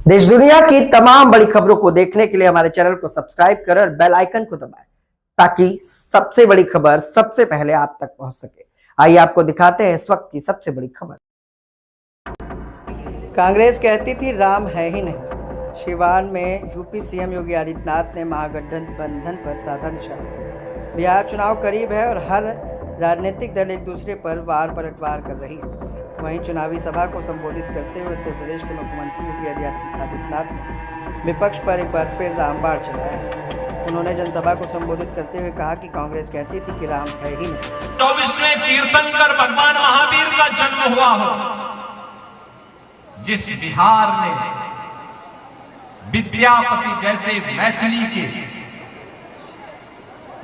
देश दुनिया की तमाम बड़ी खबरों को देखने के लिए हमारे चैनल को सब्सक्राइब करें और बेल आइकन को दबाएं ताकि सबसे बड़ी खबर सबसे पहले आप तक पहुंच सके। आइए आपको दिखाते हैं इस वक्त की सबसे बड़ी खबर। कांग्रेस कहती थी राम है ही नहीं। सिवान में यूपी सीएम योगी आदित्यनाथ ने महागठबंधन पर साधा निशाना। बिहार चुनाव करीब है और हर राजनीतिक दल एक दूसरे पर वार पलटवार कर रही है। वहीं चुनावी सभा को संबोधित करते हुए उत्तर प्रदेश के मुख्यमंत्री योगी आदित्यनाथ ने विपक्ष पर एक बार फिर रामबाण चलाया। उन्होंने जनसभा को संबोधित करते हुए कहा कि कांग्रेस कहती थी कि राम है ही नहीं। 24वें तीर्थंकर भगवान महावीर का जन्म हुआ हो, जिस बिहार ने विद्यापति जैसे मैथिली के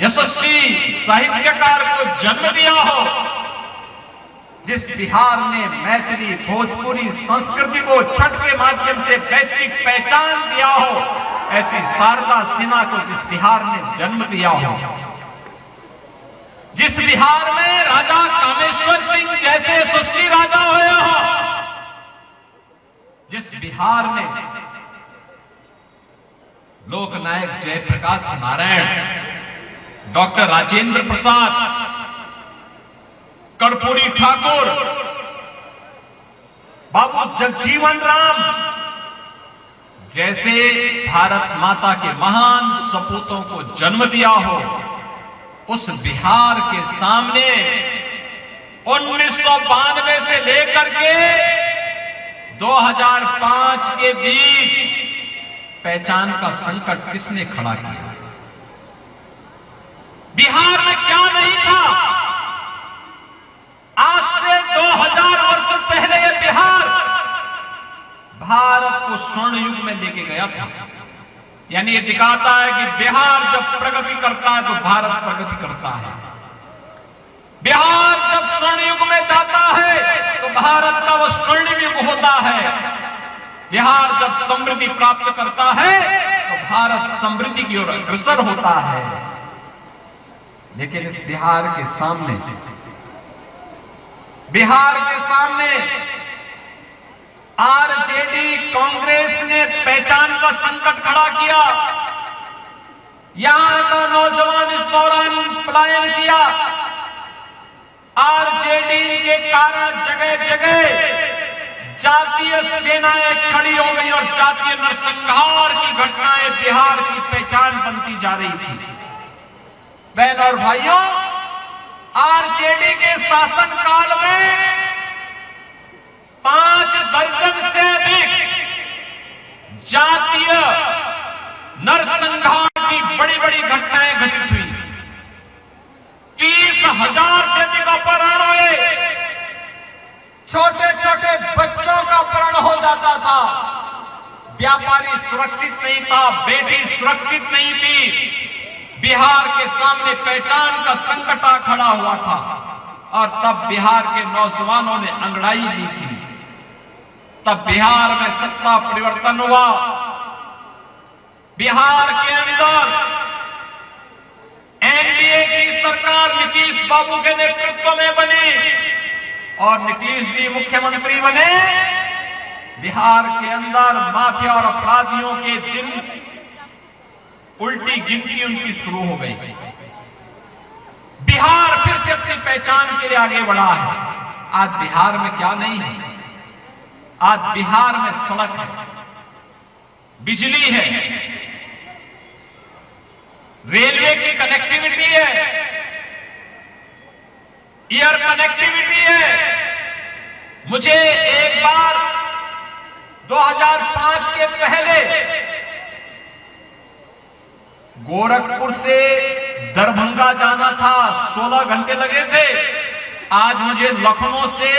यशस्वी साहित्यकार को जन्म दिया हो, जिस बिहार ने मैथिली भोजपुरी संस्कृति को छठ के माध्यम से वैश्विक पहचान दिया हो, ऐसी शारदा सिन्हा को जिस बिहार ने जन्म दिया हो, जिस बिहार में राजा कामेश्वर सिंह जैसे यशस्वी राजा हुए हो, जिस बिहार ने लोकनायक जयप्रकाश नारायण, डॉक्टर राजेंद्र प्रसाद, कर्पूरी ठाकुर, बाबू जगजीवन राम जैसे भारत माता के महान सपूतों को जन्म दिया हो, उस बिहार के सामने 1992 से लेकर के 2005 के बीच पहचान का संकट किसने खड़ा किया? बिहार में क्या नहीं था? आज से 2000 वर्ष पहले ये बिहार भारत को स्वर्ण युग में लेके गया था। यानी ये दिखाता है कि बिहार जब प्रगति करता है तो भारत प्रगति करता है। बिहार जब स्वर्ण युग में जाता है तो भारत का वह स्वर्णिम युग होता है। बिहार जब समृद्धि प्राप्त करता है तो भारत समृद्धि की ओर अग्रसर होता है। लेकिन इस बिहार के सामने आरजेडी कांग्रेस ने पहचान का संकट खड़ा किया। यहां का नौजवान इस दौरान पलायन किया। आरजेडी के कारण जगह जगह जातीय सेनाएं खड़ी हो गई और जातीय नरसंहार की घटनाएं बिहार की पहचान बनती जा रही थी। बहन और भाइयों, आरजेडी के शासनकाल में 5 दर्जन से अधिक जातीय नरसंहार की बड़ी बड़ी घटनाएं घटित हुई। 30,000 से अधिक अपहरण हुए। छोटे छोटे बच्चों का अपहरण हो जाता था। व्यापारी सुरक्षित नहीं था, बेटी सुरक्षित नहीं थी। बिहार के सामने पहचान का संकट खड़ा हुआ था और तब बिहार के नौजवानों ने अंगड़ाई ली थी। तब बिहार में सत्ता परिवर्तन हुआ। बिहार के अंदर एनडीए की सरकार नीतीश बाबू के नेतृत्व में बनी और नीतीश जी मुख्यमंत्री बने। बिहार के अंदर माफिया और अपराधियों के दिन उल्टी गिनती उनकी शुरू हो गई। बिहार फिर से अपनी पहचान के लिए आगे बढ़ा है। आज बिहार में क्या नहीं है? आज बिहार में सड़क है, बिजली है, रेलवे की कनेक्टिविटी है, एयर कनेक्टिविटी है। मुझे एक बार 2005 के पहले गोरखपुर से दरभंगा जाना था, 16 घंटे लगे थे। आज मुझे लखनऊ से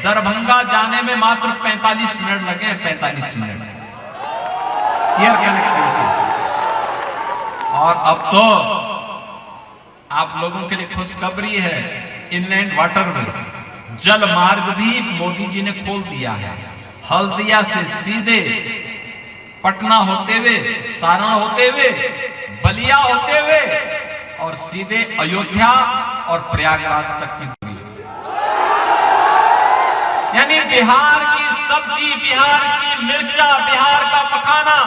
दरभंगा जाने में मात्र 45 मिनट लगे। 45 मिनट एयर कनेक्टिविटी। और अब तो आप लोगों के लिए खुशखबरी है, इनलैंड वाटरवे जल मार्ग भी मोदी जी ने खोल दिया है। हल्दिया से सीधे पटना होते हुए, सारण होते हुए, बलिया होते हुए और सीधे अयोध्या और प्रयागराज तक की दूरी। यानी बिहार की सब्जी, बिहार की मिर्चा, बिहार का पखाना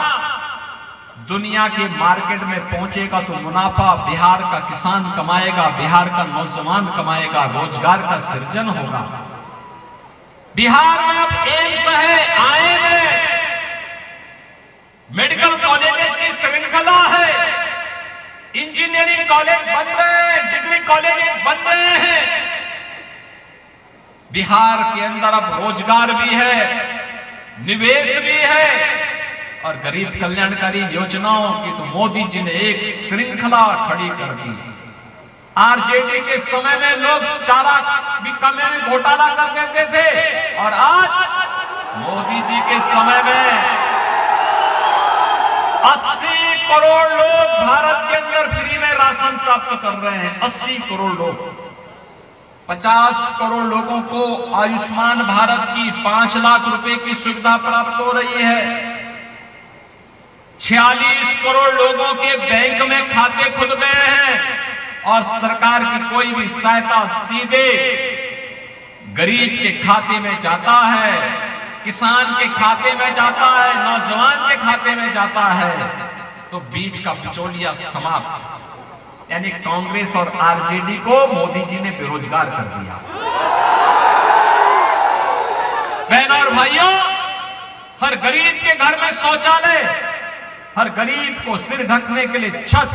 दुनिया के मार्केट में पहुंचेगा तो मुनाफा बिहार का किसान कमाएगा, बिहार का नौजवान कमाएगा, रोजगार का सृजन होगा। बिहार में अब एम्स है, आईएम है, मेडिकल कॉलेजेस की श्रृंखला है, इंजीनियरिंग कॉलेज बन रहे हैं, डिग्री कॉलेज बन रहे हैं। बिहार के अंदर अब रोजगार भी है, निवेश भी है और गरीब कल्याणकारी योजनाओं की तो मोदी जी ने एक श्रृंखला खड़ी कर दी। आरजेडी के समय में लोग चारा बिकने में घोटाला कर देते थे और आज मोदी जी के समय में 80 करोड़ लोग भारत के अंदर फ्री में राशन प्राप्त कर रहे हैं। 80 करोड़ लोग, 50 करोड़ लोगों को आयुष्मान भारत की 5 लाख रुपए की सुविधा प्राप्त हो रही है। 46 करोड़ लोगों के बैंक में खाते खुल गए हैं और सरकार की कोई भी सहायता सीधे गरीब के खाते में जाता है, किसान के खाते में जाता है, नौजवान के खाते में जाता है। तो बीच का बिचौलिया समाप्त, यानी कांग्रेस और आरजेडी को मोदी जी ने बेरोजगार कर दिया। बहनों और भाइयों, हर गरीब के घर में शौचालय, हर गरीब को सिर ढकने के लिए छत,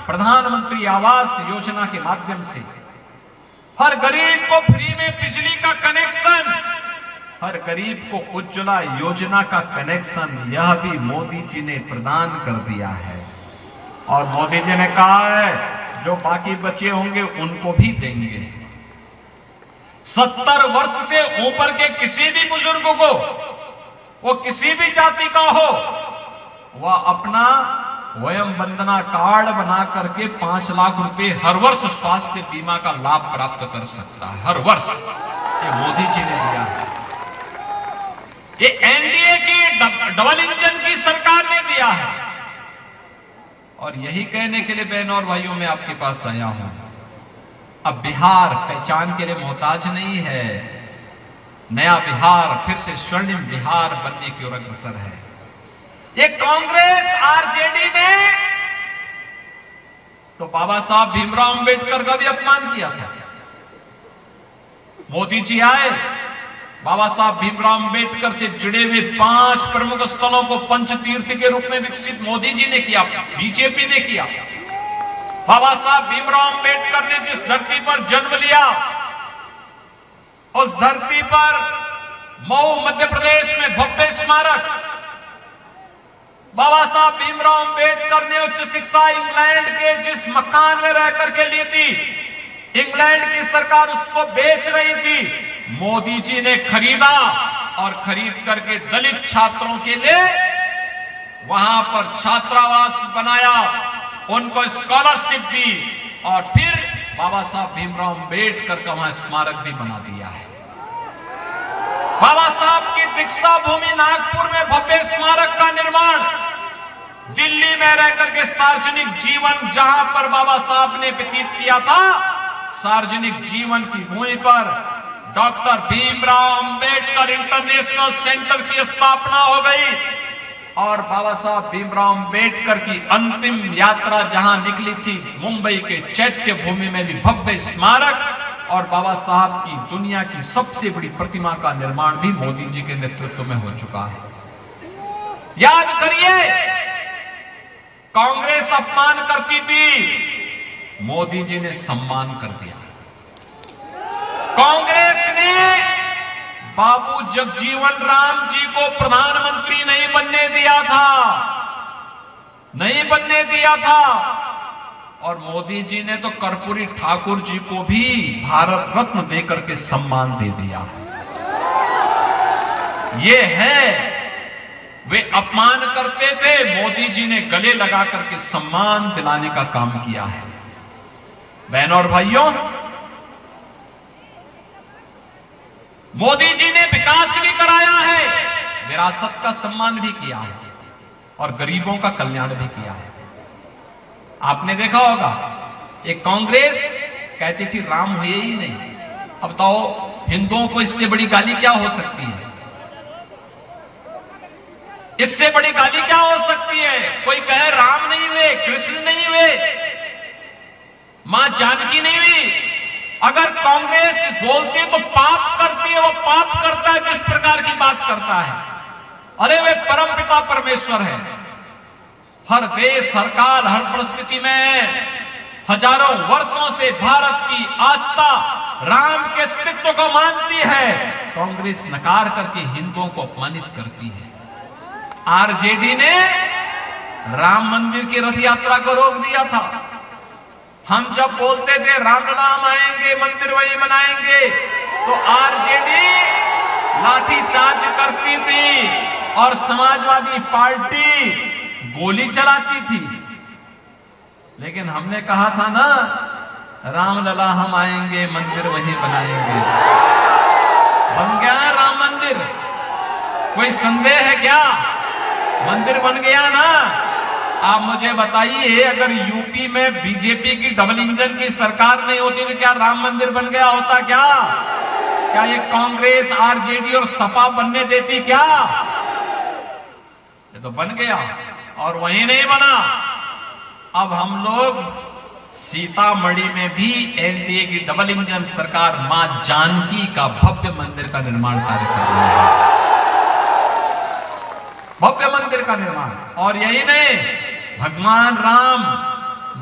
प्रधानमंत्री आवास योजना के माध्यम से हर गरीब को फ्री में बिजली का कनेक्शन, हर गरीब को उज्ज्वला योजना का कनेक्शन, यह भी मोदी जी ने प्रदान कर दिया है। और मोदी जी ने कहा है जो बाकी बचे होंगे उनको भी देंगे। 70 वर्ष से ऊपर के किसी भी बुजुर्ग को, वो किसी भी जाति का हो, वह अपना वयम वंदना कार्ड बना करके 5 लाख रुपए हर वर्ष स्वास्थ्य बीमा का लाभ प्राप्त कर सकता है। हर वर्ष ये मोदी जी ने दिया है। ये एनडीए की डबल इंजन की सरकार ने दिया है। और यही कहने के लिए बहनों और भाइयों मैं आपके पास आया हूं, अब बिहार पहचान के लिए मोहताज नहीं है। नया बिहार फिर से स्वर्णिम बिहार बनने की ओर अग्रसर है। ये कांग्रेस आरजेडी ने तो बाबा साहब भीमराव अंबेडकर का भी अपमान किया था। मोदी जी आए, बाबा साहब भीमराव अंबेडकर से जुड़े हुए 5 प्रमुख स्थलों को पंचतीर्थ के रूप में विकसित मोदी जी ने किया, बीजेपी ने किया। बाबा साहब भीमराव अंबेडकर ने जिस धरती पर जन्म लिया, उस धरती पर मऊ मध्य प्रदेश में भव्य स्मारक, बाबा साहब भीमराव अंबेडकर ने उच्च शिक्षा इंग्लैंड के जिस मकान में रह करके ली थी, इंग्लैंड की सरकार उसको बेच रही थी, मोदी जी ने खरीदा और खरीद करके दलित छात्रों के लिए वहां पर छात्रावास बनाया, उनको स्कॉलरशिप दी और फिर बाबा साहब भीमराव अंबेडकर का वहां स्मारक भी बना दिया है। बाबा साहब की दीक्षा भूमि नागपुर में भव्य स्मारक का निर्माण, दिल्ली में रहकर के सार्वजनिक जीवन जहां पर बाबा साहब ने व्यतीत किया था, सार्वजनिक जीवन की भूमि पर doctor Bhimrao Ambedkar international centre की स्थापना हो गई और बाबा साहब भीमराव अंबेडकर की अंतिम यात्रा जहां निकली थी, मुंबई के चैत्य भूमि में भी भव्य स्मारक और बाबा साहब की दुनिया की सबसे बड़ी प्रतिमा का निर्माण भी मोदी जी के नेतृत्व में हो चुका है। याद करिए, कांग्रेस अपमान करती थी, मोदी जी ने सम्मान कर दिया। कांग्रेस ने बाबू जगजीवन राम जी को प्रधानमंत्री नहीं बनने दिया था, नहीं बनने दिया था और मोदी जी ने तो कर्पूरी ठाकुर जी को भी भारत रत्न देकर के सम्मान दे दिया। ये है, वे अपमान करते थे, मोदी जी ने गले लगा करके सम्मान दिलाने का काम किया है। बहनों और भाइयों, मोदी जी ने विकास भी कराया है, विरासत का सम्मान भी किया है और गरीबों का कल्याण भी किया है। आपने देखा होगा, एक कांग्रेस कहती थी राम हुए ही नहीं। अब बताओ, हिंदुओं को इससे बड़ी गाली क्या हो सकती है? इससे बड़ी गाली क्या हो सकती है? कोई कहे राम नहीं हुए, कृष्ण नहीं हुए, मां जानकी नहीं हुई। अगर कांग्रेस बोलती है तो पाप करती है, वो पाप करता है जिस प्रकार की बात करता है। अरे वे परमपिता परमेश्वर है। हर देश, हर काल, हर परिस्थिति में हजारों वर्षों से भारत की आस्था राम के अस्तित्व को मानती है। कांग्रेस नकार करके हिंदुओं को अपमानित करती है। आरजेडी ने राम मंदिर की रथ यात्रा को रोक दिया था। हम जब बोलते थे राम राम आएंगे, मंदिर वही बनाएंगे, तो आरजेडी लाठीचार्ज करती थी और समाजवादी पार्टी गोली चलाती थी। लेकिन हमने कहा था ना, रामलला हम आएंगे, मंदिर वहीं बनाएंगे। बन गया राम मंदिर, कोई संदेह है क्या? मंदिर बन गया ना। आप मुझे बताइए, अगर यूपी में बीजेपी की डबल इंजन की सरकार नहीं होती तो क्या राम मंदिर बन गया होता? क्या ये कांग्रेस, आरजेडी और सपा बनने देती क्या? ये तो बन गया। और वहीं नहीं बना, अब हम लोग सीतामढ़ी में भी एनडीए की डबल इंजन सरकार मां जानकी का भव्य मंदिर का निर्माण कार्य कर रही है। भव्य मंदिर का निर्माण। और यही नहीं, भगवान राम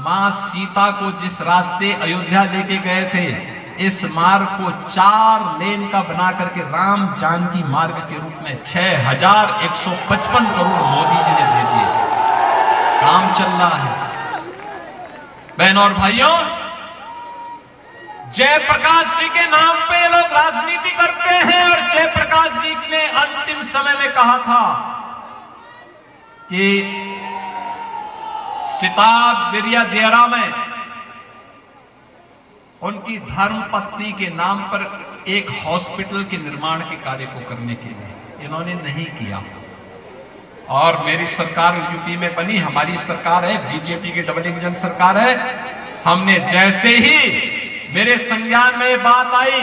मां सीता को जिस रास्ते अयोध्या लेके गए थे, इस मार्ग को 4 लेन का बना करके राम जानकी मार्ग के रूप में 6155 करोड़ मोदी जी ने दे दिए। काम चल रहा है। बहनों और भाइयों, जयप्रकाश जी के नाम पे लोग राजनीति करते हैं। और जयप्रकाश जी ने अंतिम समय में कहा था कि सिताब दिरिया दियरा में उनकी धर्म पत्नी के नाम पर एक हॉस्पिटल के निर्माण के कार्य को करने के लिए इन्होंने नहीं किया। और मेरी सरकार यूपी में बनी, हमारी सरकार है, बीजेपी की डबल इंजन सरकार है। हमने जैसे ही मेरे संज्ञान में बात आई,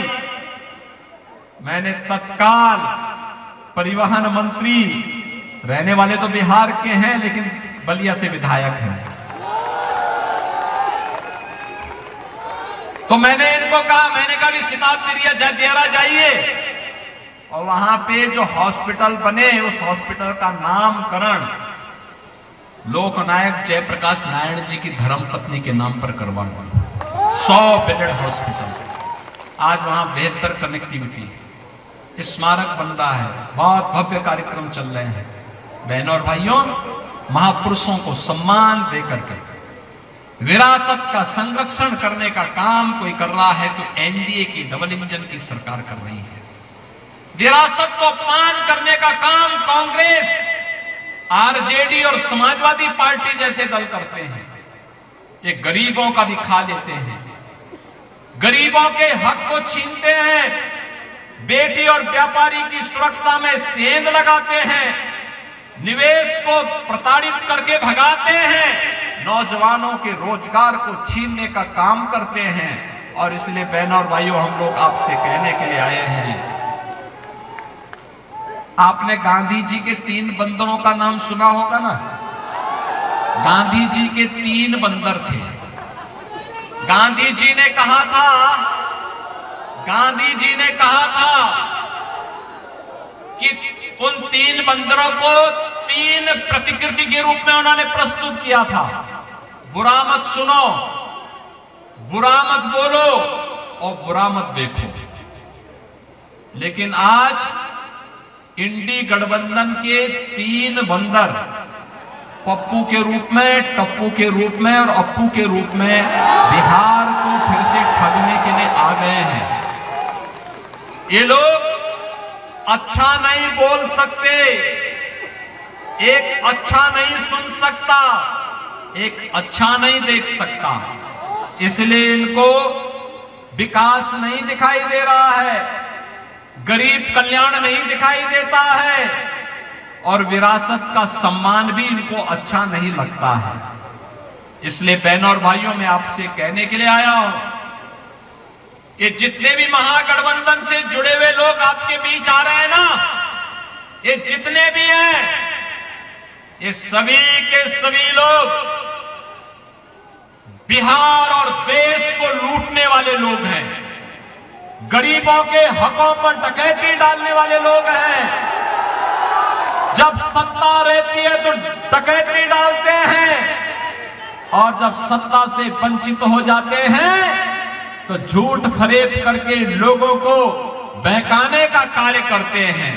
मैंने तत्काल परिवहन मंत्री, रहने वाले तो बिहार के हैं लेकिन बलिया से विधायक हैं, तो मैंने इनको कहा, मैंने कहा भी सिताब दियरा जाइए और वहां पे जो हॉस्पिटल बने, उस हॉस्पिटल का नामकरण लोकनायक जयप्रकाश नारायण जी की धर्मपत्नी के नाम पर करवाना। 100 बेडेड हॉस्पिटल। आज वहां बेहतर कनेक्टिविटी, स्मारक बन रहा है, बहुत भव्य कार्यक्रम चल रहे हैं। बहनों और भाइयों, महापुरुषों को सम्मान देकर के विरासत का संरक्षण करने का काम कोई कर रहा है तो एनडीए की डबल इंजन की सरकार कर रही है। विरासत को अपमान करने का काम कांग्रेस, आरजेडी और समाजवादी पार्टी जैसे दल करते हैं। ये गरीबों का भी खा लेते हैं, गरीबों के हक को छीनते हैं, बेटी और व्यापारी की सुरक्षा में सेंध लगाते हैं, निवेश को प्रताड़ित करके भगाते हैं, नौजवानों के रोजगार को छीनने का काम करते हैं। और इसलिए बहनों और भाइयों, हम लोग आपसे कहने के लिए आए हैं, आपने गांधी जी के 3 बंदरों का नाम सुना होगा ना। गांधी जी के 3 बंदर थे। गांधी जी ने कहा था कि उन 3 बंदरों को 3 प्रतिकृति के रूप में उन्होंने प्रस्तुत किया था। बुरा मत सुनो, बुरा मत बोलो और बुरा मत देखो। लेकिन आज इंडी गठबंधन के 3 बंदर पप्पू के रूप में, टप्पू के रूप में और अप्पू के रूप में बिहार को फिर से ठगने के लिए आ गए हैं। ये लोग अच्छा नहीं बोल सकते, एक अच्छा नहीं सुन सकता, एक अच्छा नहीं देख सकता, इसलिए इनको विकास नहीं दिखाई दे रहा है, गरीब कल्याण नहीं दिखाई देता है और विरासत का सम्मान भी इनको अच्छा नहीं लगता है। इसलिए बहनों और भाइयों, मैं आपसे कहने के लिए आया हूं, ये जितने भी महागठबंधन से जुड़े हुए लोग आपके बीच आ रहे हैं ना, ये जितने भी हैं, ये सभी के सभी लोग बिहार और देश को लूटने वाले लोग हैं, गरीबों के हकों पर डकैती डालने वाले लोग हैं। जब सत्ता रहती है तो डकैती डालते हैं और जब सत्ता से वंचित हो जाते हैं तो झूठ फरेब करके लोगों को बहकाने का कार्य करते हैं।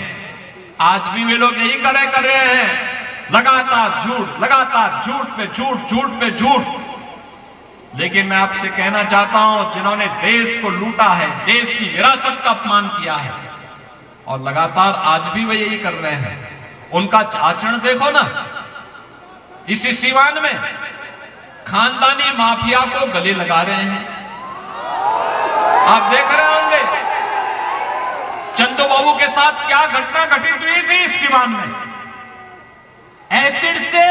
आज भी वे लोग यही कर रहे हैं, लगातार झूठ पे झूठ, झूठ पे झूठ। लेकिन मैं आपसे कहना चाहता हूं, जिन्होंने देश को लूटा है, देश की विरासत का अपमान किया है और लगातार आज भी वे यही कर रहे हैं, उनका आचरण देखो ना। इसी सीवान में खानदानी माफिया को गले लगा रहे हैं, आप देख रहे होंगे चंदू बाबू के साथ क्या घटना घटित हुई थी इस सीवान में। एसिड से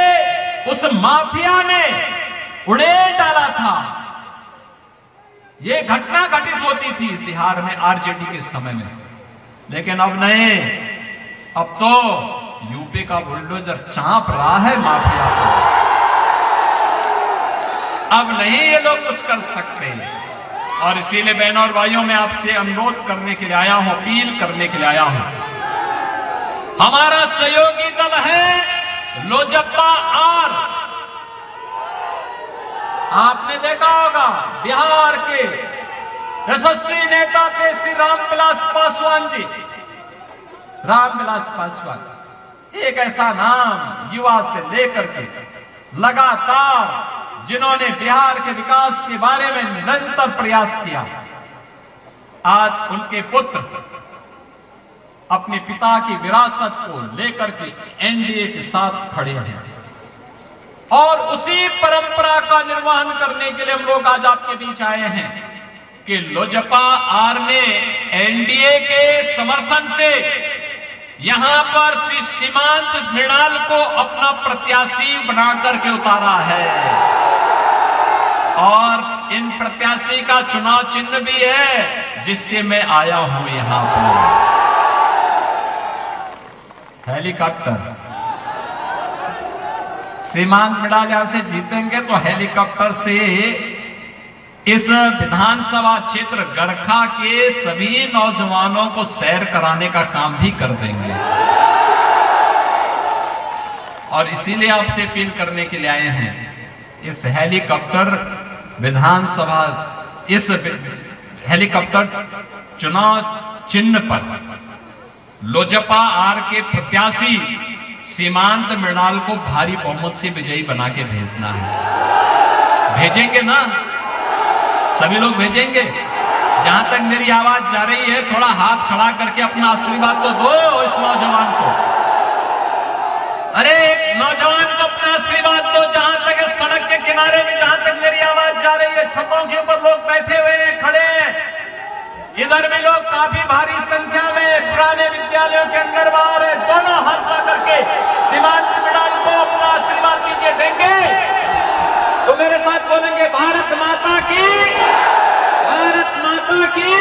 उस माफिया ने उड़ेल डाला था। यह घटना घटित होती थी बिहार में आरजेडी के समय में, लेकिन अब नहीं, अब तो यूपी का बुलडोजर चांप रहा है माफिया को। अब नहीं ये लोग कुछ कर सकते, और इसीलिए बहनों और भाइयों मैं आपसे अनुरोध करने के लिए आया हूं, अपील करने के लिए आया हूं। हमारा सहयोगी दल है लोजप्पा आर। आपने देखा होगा बिहार के यशस्वी नेता थे श्री रामविलास पासवान जी। रामविलास पासवान एक ऐसा नाम युवा से लेकर के लगातार जिन्होंने बिहार के विकास के बारे में निरंतर प्रयास किया। आज उनके पुत्र अपने पिता की विरासत को लेकर के एनडीए के साथ खड़े हैं और उसी परंपरा का निर्वहन करने के लिए हम लोग आज आपके बीच आए हैं कि लोजपा आर ने एनडीए के समर्थन से यहां पर श्री सीमांत मृणाल को अपना प्रत्याशी बना करके उतारा है और इन प्रत्याशी का चुनाव चिन्ह भी है जिससे मैं आया हूं यहां पर, हेलीकॉप्टर। सीमांत मृणाल यहां से जीतेंगे तो हेलीकॉप्टर से इस विधानसभा क्षेत्र गरखा के सभी नौजवानों को सैर कराने का काम भी कर देंगे। और इसीलिए आपसे अपील करने के लिए आए हैं, इस हेलीकॉप्टर विधानसभा, इस हेलीकॉप्टर चुनाव चिन्ह पर लोजपा आर के प्रत्याशी सीमांत मृणाल को भारी बहुमत से विजयी बना के भेजना है। भेजेंगे ना? सभी लोग भेजेंगे? जहां तक मेरी आवाज जा रही है, थोड़ा हाथ खड़ा करके अपना आशीर्वाद तो दो इस नौजवान को। अरे एक नौजवान को अपना आशीर्वाद दो। जहां तक सड़क के किनारे में, जहां तक मेरी आवाज जा रही है, छतों के ऊपर लोग बैठे हुए हैं, खड़े हैं, इधर भी लोग काफी भारी संख्या में पुराने विद्यालयों के अंदर बाहर है, दोनों हाथ ला करके सीमांत मृणाल को अपना आशीर्वाद दीजिए। देंगे तो मेरे साथ बोलेंगे भारत माता की, भारत माता की।